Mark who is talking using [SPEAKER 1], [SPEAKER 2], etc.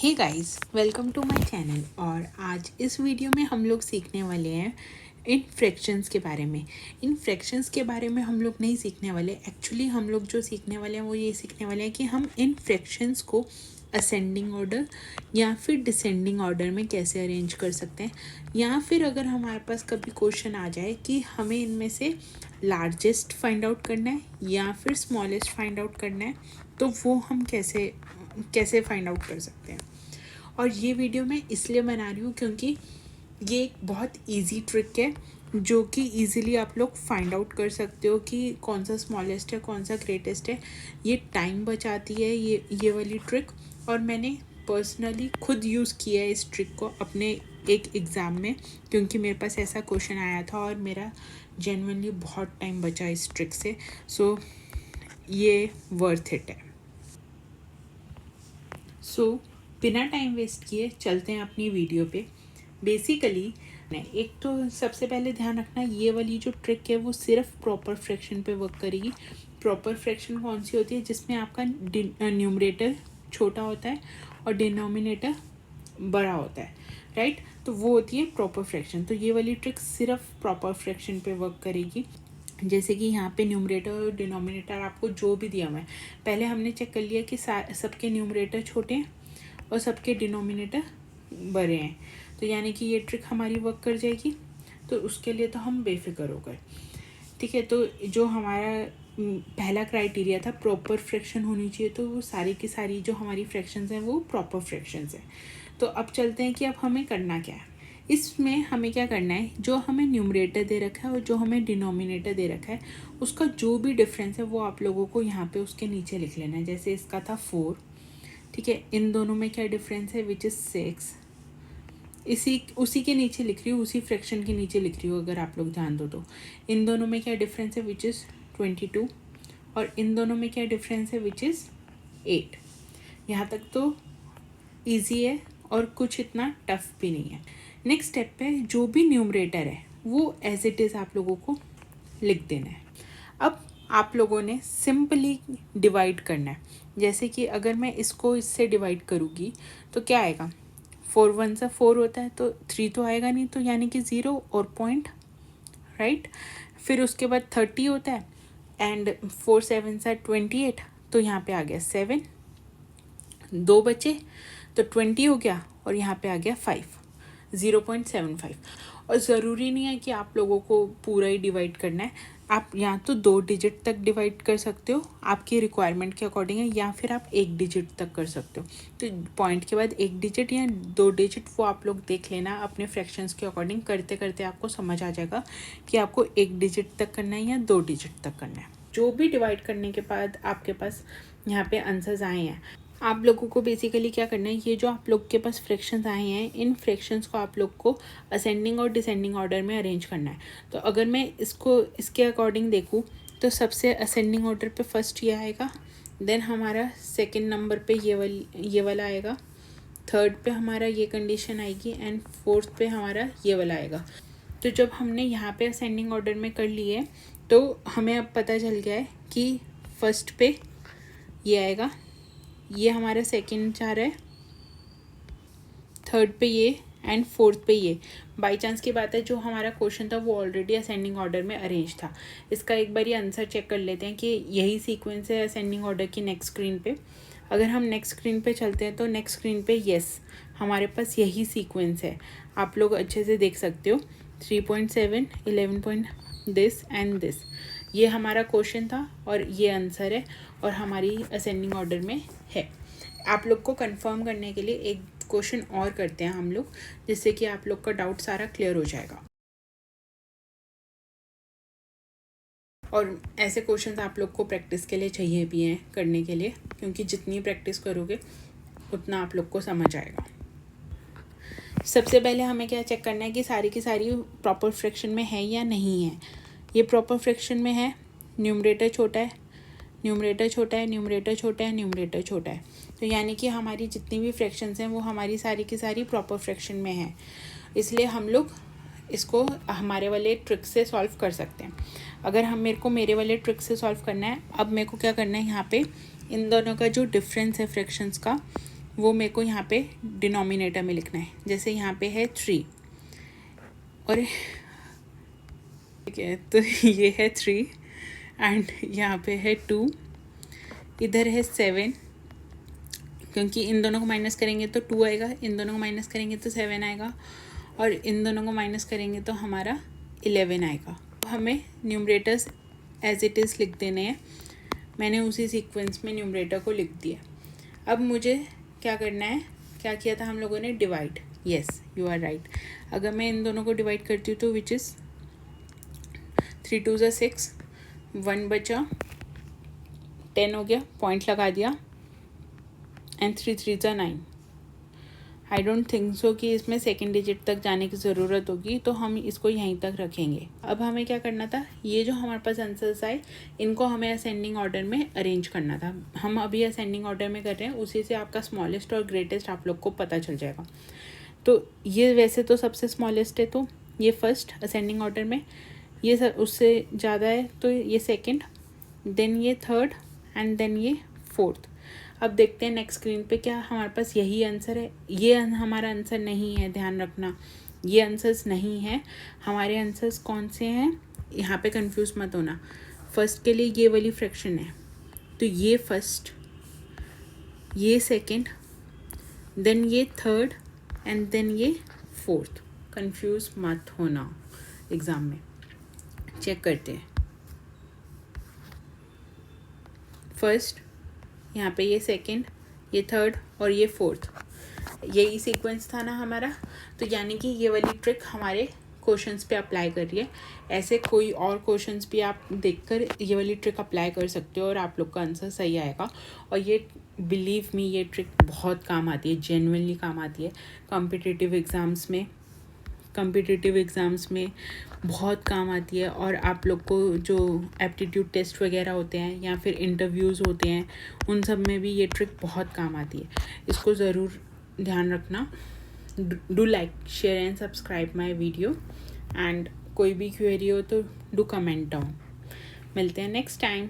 [SPEAKER 1] Hey guys, welcome to my channel. और आज इस वीडियो में हम लोग सीखने वाले हैं इन फ्रैक्शंस के बारे में। इन फ्रैक्शंस के बारे में हम लोग नहीं सीखने वाले। एक्चुअली हम लोग जो सीखने वाले हैं वो ये सीखने वाले हैं कि हम इन फ्रैक्शंस को असेंडिंग ऑर्डर या फिर डिसेंडिंग ऑर्डर में कैसे अरेंज कर सकते हैं, या फिर अगर हमारे पास कभी क्वेश्चन आ जाए कि हमें इनमें से लार्जेस्ट फाइंड आउट करना है या फिर स्मॉलेस्ट फाइंड आउट करना है, तो वो हम कैसे फाइंड आउट कर सकते हैं। और ये वीडियो मैं इसलिए बना रही हूँ क्योंकि ये एक बहुत इजी ट्रिक है जो कि इजीली आप लोग फाइंड आउट कर सकते हो कि कौन सा स्मॉलेस्ट है कौन सा ग्रेटेस्ट है। ये टाइम बचाती है ये वाली ट्रिक, और मैंने पर्सनली खुद यूज़ किया है इस ट्रिक को अपने एक एग्ज़ाम में, क्योंकि मेरे पास ऐसा क्वेश्चन आया था और मेरा जेन्युइनली बहुत टाइम बचा इस ट्रिक से। सो ये वर्थ इट है। सो बिना टाइम वेस्ट किए चलते हैं अपनी वीडियो पे। बेसिकली एक तो सबसे पहले ध्यान रखना, ये वाली जो ट्रिक है वो सिर्फ प्रॉपर फ्रैक्शन पे वर्क करेगी। प्रॉपर फ्रैक्शन कौन सी होती है? जिसमें आपका न्यूमरेटर छोटा होता है और डिनोमिनेटर बड़ा होता है, राइट? तो वो होती है प्रॉपर फ्रैक्शन। तो ये वाली ट्रिक सिर्फ प्रॉपर फ्रैक्शन पे वर्क करेगी। जैसे कि यहाँ पे न्यूमरेटर और डिनोमिनेटर आपको जो भी दिया हुआ है, पहले हमने चेक कर लिया कि सबके न्यूमरेटर छोटे हैं और सबके डिनोमिनेटर बड़े हैं, तो यानी कि ये ट्रिक हमारी वर्क कर जाएगी। तो उसके लिए तो हम बेफिक्र हो गए, ठीक है। तो जो हमारा पहला क्राइटेरिया था प्रॉपर फ्रैक्शन होनी चाहिए, तो वो सारी की सारी जो हमारी फ्रैक्शंस हैं वो प्रॉपर फ्रैक्शंस हैं। तो अब चलते हैं कि अब हमें करना क्या है। इसमें हमें क्या करना है, जो हमें न्यूमरेटर दे रखा है और जो हमें डिनोमिनेटर दे रखा है उसका जो भी डिफरेंस है वो आप लोगों को यहाँ पे उसके नीचे लिख लेना है। जैसे इसका था 4, ठीक है। इन दोनों में क्या डिफरेंस है, विच इज़ 6। उसी के नीचे लिख रही हूँ, उसी फ्रैक्शन के नीचे लिख रही हूँ। अगर आप लोग ध्यान दो तो इन दोनों में क्या डिफरेंस है, विच इज़ 22, और इन दोनों में क्या डिफरेंस है, विच इज़ 8। यहाँ तक तो ईजी है और कुछ इतना टफ भी नहीं है। नेक्स्ट स्टेप पे जो भी न्यूमरेटर है वो एज इट इज़ आप लोगों को लिख देना है। अब आप लोगों ने सिंपली डिवाइड करना है। जैसे कि अगर मैं इसको इससे डिवाइड करूँगी तो क्या आएगा, 4 1 से 4 होता है तो 3 तो आएगा नहीं, तो यानी कि 0 और पॉइंट, राइट। फिर उसके बाद 30 होता है एंड 4 7 से 28, तो यहाँ पे आ गया 7, 2 बचे तो 20 हो गया, और यहाँ पे आ गया 5, 0.75। और ज़रूरी नहीं है कि आप लोगों को पूरा ही डिवाइड करना है, आप या तो 2 डिजिट तक डिवाइड कर सकते हो आपकी रिक्वायरमेंट के अकॉर्डिंग है, या फिर आप 1 डिजिट तक कर सकते हो। तो पॉइंट के बाद 1 डिजिट या 2 डिजिट वो आप लोग देख लेना अपने फ्रैक्शंस के अकॉर्डिंग। करते करते आपको समझ आ जाएगा कि आपको 1 डिजिट तक करना है या 2 डिजिट तक करना है। जो भी डिवाइड करने के बाद आपके पास यहाँ पे आंसर्स आए हैं, आप लोगों को बेसिकली क्या करना है, ये जो आप लोग के पास फ्रैक्शंस आए हैं इन फ्रैक्शंस को आप लोग को असेंडिंग और डिसेंडिंग ऑर्डर में अरेंज करना है। तो अगर मैं इसको इसके अकॉर्डिंग देखूँ तो सबसे असेंडिंग ऑर्डर पे फर्स्ट ये आएगा, देन हमारा सेकंड नंबर पे ये वाला आएगा, थर्ड पे हमारा ये कंडीशन आएगी, एंड फोर्थ पे हमारा ये वाला आएगा। तो जब हमने यहाँ पे असेंडिंग ऑर्डर में कर लिए तो हमें अब पता चल गया है कि फर्स्ट पे ये आएगा, ये हमारा सेकंड जा रहा है, थर्ड पे ये, एंड फोर्थ पे ये। बाई चांस की बात है जो हमारा क्वेश्चन था वो ऑलरेडी असेंडिंग ऑर्डर में अरेंज था। इसका एक बार ये आंसर चेक कर लेते हैं कि यही सीक्वेंस है असेंडिंग ऑर्डर की नेक्स्ट स्क्रीन पे। अगर हम नेक्स्ट स्क्रीन पे चलते हैं तो नेक्स्ट स्क्रीन पे यस हमारे पास यही सीक्वेंस है, आप लोग अच्छे से देख सकते हो। 3.7 11 दिस एंड दिस, ये हमारा क्वेश्चन था और ये आंसर है और हमारी असेंडिंग ऑर्डर में है। आप लोग को कंफर्म करने के लिए एक क्वेश्चन और करते हैं हम लोग, जिससे कि आप लोग का डाउट सारा क्लियर हो जाएगा। और ऐसे क्वेश्चंस आप लोग को प्रैक्टिस के लिए चाहिए भी हैं करने के लिए, क्योंकि जितनी प्रैक्टिस करोगे उतना आप लोग को समझ आएगा। सबसे पहले हमें क्या चेक करना है कि सारी की सारी प्रॉपर फ्रैक्शन में है या नहीं है। ये प्रॉपर फ्रैक्शन में है, न्यूमरेटर छोटा है, न्यूमरेटर छोटा है, न्यूमरेटर छोटा है, न्यूमरेटर छोटा है, तो यानी कि हमारी जितनी भी फ्रैक्शंस हैं वो हमारी सारी की सारी प्रॉपर फ्रैक्शन में है। इसलिए हम लोग इसको हमारे वाले ट्रिक से सॉल्व कर सकते हैं। अगर मेरे वाले ट्रिक से सॉल्व करना है, अब मेरे को क्या करना है, यहाँ पे इन दोनों का जो डिफरेंस है फ्रैक्शंस का वो मेरे को यहाँ पे डिनोमिनेटर में लिखना है। जैसे यहाँ पे है 3 और ठीक है, तो ये है 3 एंड यहाँ पे है 2, इधर है 7, क्योंकि इन दोनों को माइनस करेंगे तो 2 आएगा, इन दोनों को माइनस करेंगे तो 7 आएगा, और इन दोनों को माइनस करेंगे तो हमारा 11 आएगा। तो हमें न्यूमरेटर्स एज इट इज़ लिख देने हैं। मैंने उसी सीक्वेंस में न्यूमरेटर को लिख दिया। अब मुझे क्या करना है, क्या किया था हम लोगों ने, divide. Yes, you are right. अगर मैं इन दोनों को डिवाइड करती हूँ तो विच इज़ 3 2 ज़ा 6, 1 बचा, 10 हो गया, पॉइंट लगा दिया, एंड 3 3 ज़ा 9। आई डोंट थिंक सो कि इसमें सेकेंड डिजिट तक जाने की ज़रूरत होगी, तो हम इसको यहीं तक रखेंगे। अब हमें क्या करना था, ये जो हमारे पास आंसर्स आए इनको हमें असेंडिंग ऑर्डर में अरेंज करना था। हम अभी असेंडिंग ऑर्डर में कर रहे हैं, उसी से आपका स्मॉलेस्ट और ग्रेटेस्ट आप लोग को पता चल जाएगा। तो ये वैसे तो सबसे स्मॉलेस्ट है, तो ये फर्स्ट असेंडिंग ऑर्डर में, ये उससे ज़्यादा है तो ये सेकेंड, देन ये थर्ड, एंड देन ये फोर्थ। अब देखते हैं नेक्स्ट स्क्रीन पे क्या हमारे पास यही आंसर है। ये हमारा आंसर नहीं है, ध्यान रखना, ये आंसर्स नहीं है। हमारे आंसर्स कौन से हैं, यहाँ पे कंफ्यूज मत होना। फर्स्ट के लिए ये वाली फ्रैक्शन है, तो ये फर्स्ट, ये सेकंड, देन ये थर्ड, एंड देन ये फोर्थ। कंफ्यूज मत होना एग्ज़ाम में। चेक करते हैं। फर्स्ट, यहाँ पे ये सेकंड, ये थर्ड और ये फोर्थ, यही सीक्वेंस था ना हमारा। तो यानी कि ये वाली ट्रिक हमारे क्वेश्चंस पे अप्लाई कर रही है। ऐसे कोई और क्वेश्चंस भी आप देखकर ये वाली ट्रिक अप्लाई कर सकते हो और आप लोग का आंसर सही आएगा। और ये बिलीव मी, ये ट्रिक बहुत काम आती है, जेन्युइनली काम आती है कॉम्पिटिटिव एग्ज़ाम्स में बहुत काम आती है। और आप लोग को जो एप्टीट्यूड टेस्ट वगैरह होते हैं या फिर इंटरव्यूज़ होते हैं, उन सब में भी ये ट्रिक बहुत काम आती है। इसको ज़रूर ध्यान रखना। Do like, share and subscribe my video, and कोई भी क्वेरी हो तो डू कमेंट डाउन। मिलते हैं नेक्स्ट टाइम।